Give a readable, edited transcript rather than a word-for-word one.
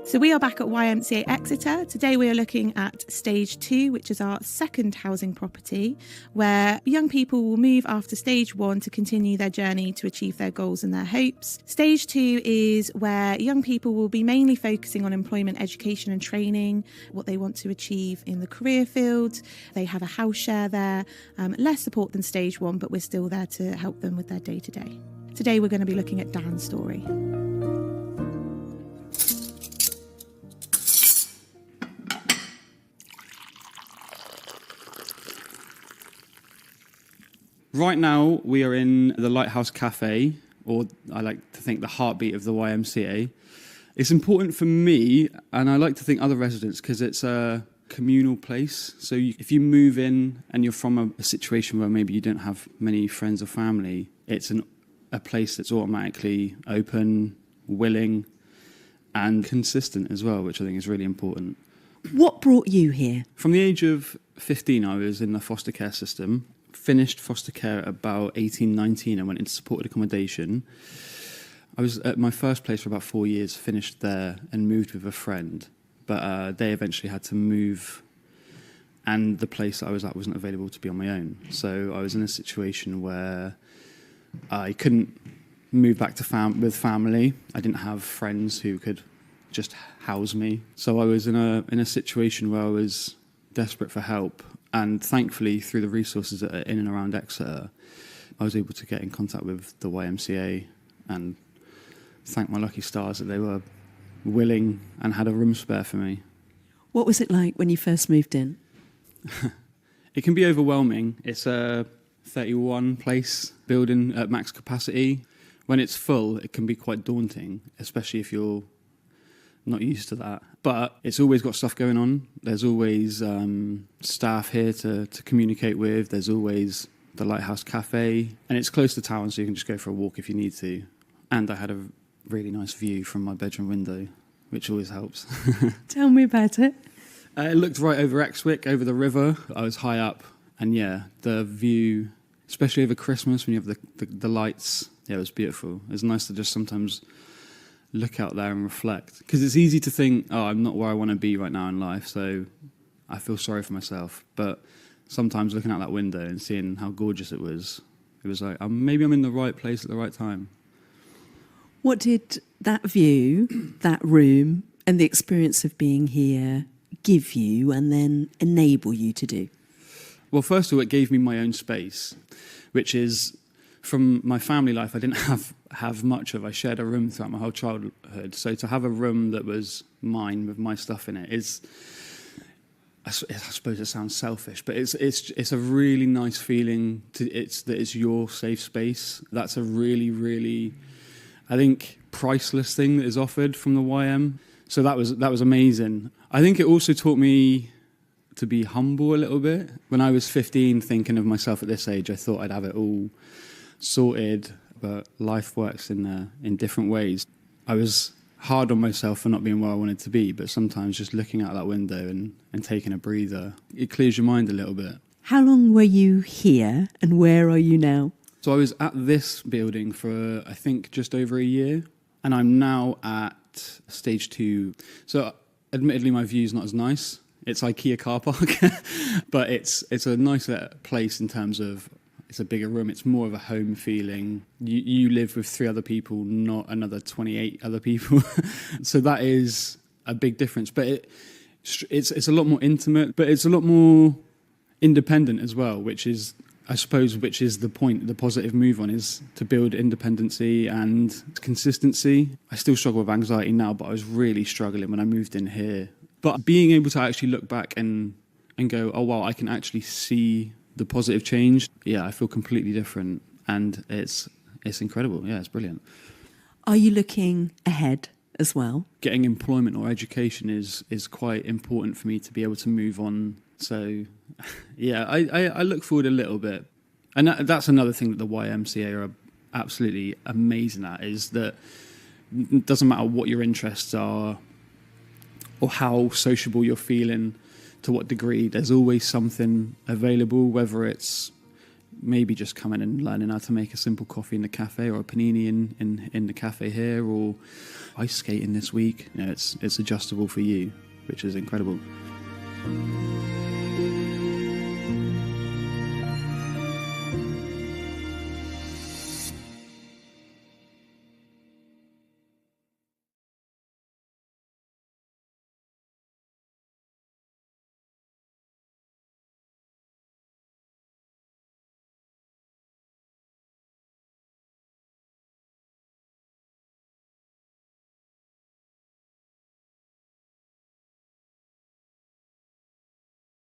So we are back at YMCA Exeter. Today we are looking at Stage 2, which is our second housing property, where young people will move after Stage 1 to continue their journey to achieve their goals and their hopes. Stage 2 is where young people will be mainly focusing on employment, education and training, what they want to achieve in the career field. They have a house share there, less support than Stage 1, but we're still there to help them with their day-to-day. Today we're going to be looking at Dan's story. Right now, we are in the Lighthouse Cafe, or I like to think the heartbeat of the YMCA. It's important for me, and I like to think other residents, because it's a communal place. So if you move in and you're from a situation where maybe you don't have many friends or family, it's a place that's automatically open, willing, and consistent as well, which I think is really important. What brought you here? From the age of 15, I was in the foster care system. Finished foster care at about 18, 19. I went into supported accommodation. I was at my first place for about 4 years, finished there and moved with a friend. But they eventually had to move, and the place I was at wasn't available to be on my own. So I was in a situation where I couldn't move back to with family. I didn't have friends who could just house me. So I was in a situation where I was desperate for help. And thankfully, through the resources that are in and around Exeter, I was able to get in contact with the YMCA and thank my lucky stars that they were willing and had a room spare for me. What was it like when you first moved in? It can be overwhelming. It's a 31-place building at max capacity. When it's full, it can be quite daunting, especially if you're not used to that. But it's always got stuff going on. There's always staff here to communicate with. There's always the Lighthouse Cafe. And it's close to town, so you can just go for a walk if you need to. And I had a really nice view from my bedroom window, which always helps. Tell me about it. It looked right over Exwick, over the river. I was high up. And yeah, the view, especially over Christmas when you have the lights, yeah, it was beautiful. It was nice to just sometimes look out there and reflect, because it's easy to think, oh, I'm not where I want to be right now in life, so I feel sorry for myself. But sometimes looking out that window and seeing how gorgeous it was like, maybe I'm in the right place at the right time. What did that view, that room, and the experience of being here give you and then enable you to do? Well, first of all, it gave me my own space, which is, from my family life, I didn't have much of. I shared a room throughout my whole childhood. So to have a room that was mine with my stuff in it is, I suppose it sounds selfish, but it's a really nice feeling that it's your safe space. That's a really, really, I think, priceless thing that is offered from the YM. So that was amazing. I think it also taught me to be humble a little bit. When I was 15, thinking of myself at this age, I thought I'd have it all sorted, but life works in different ways. I was hard on myself for not being where I wanted to be, but sometimes just looking out that window and taking a breather, it clears your mind a little bit. How long were you here and where are you now? So I was at this building for, I think, just over a year, and I'm now at Stage 2. So admittedly, my view's not as nice. It's IKEA car park, but it's a nicer place in terms of it's a bigger room. It's more of a home feeling. You live with 3 other people, not another 28 other people. So that is a big difference. But it's a lot more intimate, but it's a lot more independent as well, which is the point. The positive move on is to build independency and consistency. I still struggle with anxiety now, but I was really struggling when I moved in here. But being able to actually look back and go, oh, wow, I can actually see the positive change. Yeah, I feel completely different. And it's incredible. Yeah, it's brilliant. Are you looking ahead as well? Getting employment or education is quite important for me to be able to move on. So, yeah, I look forward a little bit. And that's another thing that the YMCA are absolutely amazing at, is that it doesn't matter what your interests are or how sociable you're feeling, to what degree, there's always something available, whether it's maybe just coming and learning how to make a simple coffee in the cafe, or a panini in the cafe here, or ice skating this week. It's adjustable for you, which is incredible.